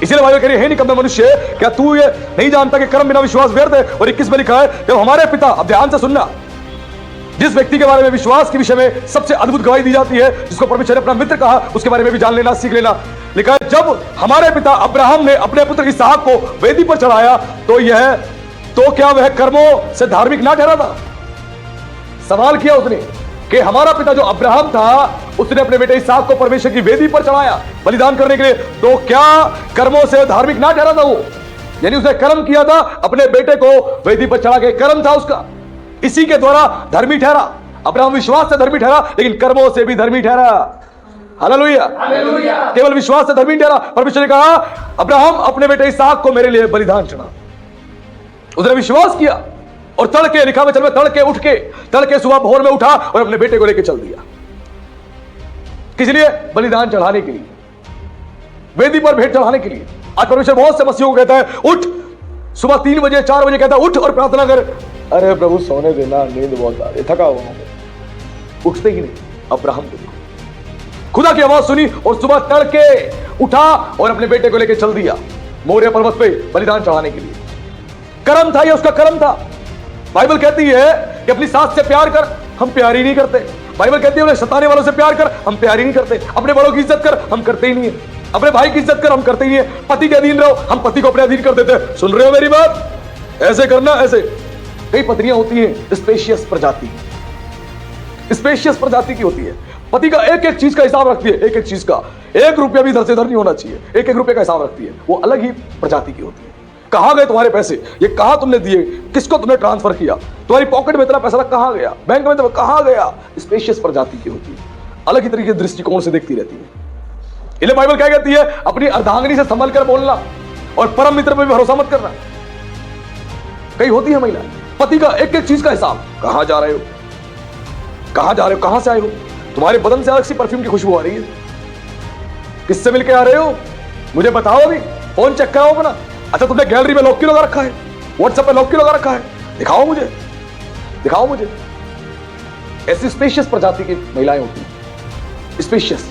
इसीलिए भाई कह रही है निकम्मे मनुष्य, क्या तू ये नहीं जानता कि कर्म बिना विश्वास व्यर्थ है? और 21 में लिखा है जब हमारे पिता, अब ध्यान से सुनना, जिस व्यक्ति के बारे में विश्वास के विषय में सबसे अद्भुत गवाही दी जाती है, जिसको परमेश्वर ने अपना मित्र कहा, उसके बारे में भी जान लेना, सीख लेना। लिखा है जब हमारे पिता अब्राहम ने अपने पुत्र इसहाक को वेदी पर चढ़ाया तो क्या वह कर्मों से धार्मिक ना ठहरा था? सवाल किया उसने कि हमारा पिता जो अब्राहम था, उसने अपने बेटे इसहाक को परमेश्वर की वेदी पर चढ़ाया बलिदान करने के लिए, तो क्या कर्मों से धार्मिक ना ठहरा था वो? यानी उसने कर्म किया था, अपने बेटे को वेदी पर चढ़ा के कर्म था उसका, इसी के द्वारा धर्मी ठहरा। अब्राहम विश्वास से धर्मी ठहरा, लेकिन कर्मों से भी धर्मी ठहरा। हालेलुया। केवल विश्वास से धर्मी ठहरा। परमेश्वर ने कहा अब्राहम अपने बेटे इसहाक को मेरे लिए बलिदान चढ़ा। उसने विश्वास किया और तड़के, लिखा वचन में, तड़के सुबह भोर में उठा और अपने बेटे को लेकर चल दिया। किस लिए? बलिदान चढ़ाने के लिए, वेदी पर भेंट चढ़ाने के लिए। आज परमेश्वर बहुत से मसीहों को कहता है उठ, सुबह 3 बजे 4 बजे कहता है उठ और प्रार्थना कर। अरे प्रभु सोने देना, नींद बहुत आ रही, थका हुआ हूं। उठते ही नहीं। अब्राहम को खुदा की आवाज सुनी और सुबह तड़के उठा और अपने बेटे को लेकर चल दिया मोरिया पर्वत पे बलिदान चढ़ाने के लिए। कर्म था, यह उसका कर्म था। बाइबल कहती है कि अपनी सास से प्यार कर, हम प्यार ही नहीं करते। बाइबल कहती है उन्हें सताने वालों से प्यार कर, हम प्यार ही नहीं करते। अपने बड़ों की इज्जत कर, हम करते ही नहीं है। अपने भाई की इज्जत कर, हम करते ही नहीं है। पति के अधीन रहो, हम पति को अपने अधीन कर देते हैं। सुन रहे हो मेरी बात? ऐसे करना, ऐसे। कई पत्नियां होती हैं स्पेशियस प्रजाति, स्पेशियस प्रजाति की होती है। पति का एक एक चीज का हिसाब रखती है, एक एक चीज का, 1 रुपया भी इधर से इधर नहीं होना चाहिए, 1 रुपये का हिसाब रखती है। वो अलग ही प्रजाति की होती है। कहां गए तुम्हारे पैसे? ये कहां तुमने दिए? किसको तुमने ट्रांसफर किया? तुम्हारी पॉकेट में इतना पैसा था, कहां गया? बैंक में तो कहां गया? स्पेशियस प्रजाति की होती है, अलग ही तरीके दृष्टिकोण से देखती रहती है। इसलिए बाइबल क्या कहती है? अपनी अर्धांगिनी से संभल कर बोलना और परम मित्र पर भी भरोसा मत करना। कई होती है महिला, पति का एक एक चीज का हिसाब। कहां जा रहे हो, कहां जा रहे हो, कहां से आए हो? तुम्हारे बदन से अलग सी परफ्यूम की खुशबू आ रही है। किससे मिलके आ रहे हो? मुझे बताओ अभी, फोन चेक कराओ अपना। अच्छा तुमने गैलरी में लॉक क्यों लगा रखा है? व्हाट्सएप पे लॉक क्यों लगा रखा है? दिखाओ मुझे, दिखाओ मुझे। ऐसी स्पेशियस प्रजाति की महिलाएं होती हैं, स्पेशियस,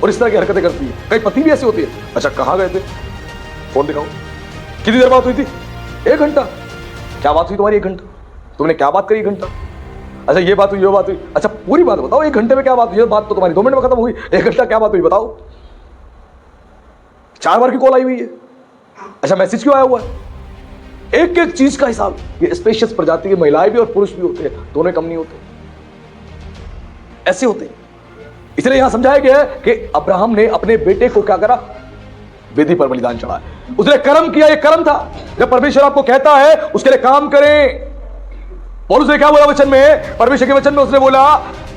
और इस तरह की हरकतें करती है। कई पति भी ऐसे होती है। अच्छा कहां गए थे? फोन दिखाओ। कितनी देर बात हुई थी? 1 घंटा। क्या बात हुई तुम्हारी 1 घंटा? तुमने क्या बात करी 1 घंटा? अच्छा ये बात हुई, ये बात हुई। अच्छा पूरी बात बताओ, 1 घंटे में क्या बात हुई? बात तो तुम्हारी 2 मिनट में खत्म हुई, 1 घंटा क्या बात हुई बताओ? 4 बार की कॉल आई हुई है। अच्छा मैसेज क्यों आया हुआ है? एक एक चीज का हिसाब। ये स्पेशियस प्रजाति की महिलाएं भी और पुरुष भी होते हैं, दोनों कम नहीं होते, ऐसे होते हैं। इसलिए यहां समझाया गया है कि अब्राहम ने अपने बेटे को क्या करा? वेदी पर बलिदान चढ़ाया। उसने कर्म किया, ये कर्म था। जब परमेश्वर आपको कहता है उसके लिए काम करें। और उसने क्या बोला वचन में? परमेश्वर के वचन में उसने बोला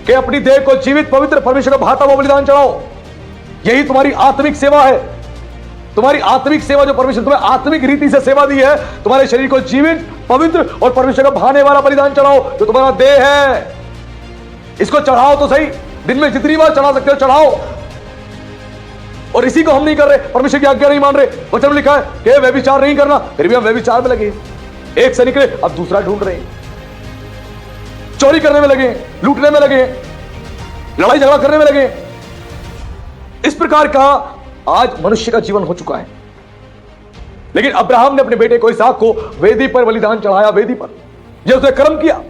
कि अपनी देह को जीवित पवित्र परमेश्वर को भाता हुआ बलिदान चढ़ाओ। यही तुम्हारी आत्मिक सेवा है। तुम्हारी आत्मिक सेवा, जो परमेश्वर तुम्हें आत्मिक रीति से सेवा दी है, तुम्हारे शरीर को जीवित पवित्र और परमेश्वर को भाने वाला बलिदान चढ़ाओ, जो तुम्हारा देह है। इसको चढ़ाओ तो सही, दिन में जितनी बार चढ़ा सकते हो चढ़ाओ। और इसी को हम नहीं कर रहे, परमेश्वर की आज्ञा नहीं मान रहे। वचन में लिखा है कि व्यभिचार नहीं करना, फिर भी हम व्यभिचार में लगे। एक से निकले अब दूसरा ढूंढ रहे हैं, चोरी करने में लगे, लूटने में लगे, लड़ाई झगड़ा करने में लगे। इस प्रकार का आज मनुष्य का जीवन हो चुका है। लेकिन अब्राहम ने अपने बेटे को इसहाक को वेदी पर बलिदान चढ़ाया। वेदी पर जब उसने कर्म किया,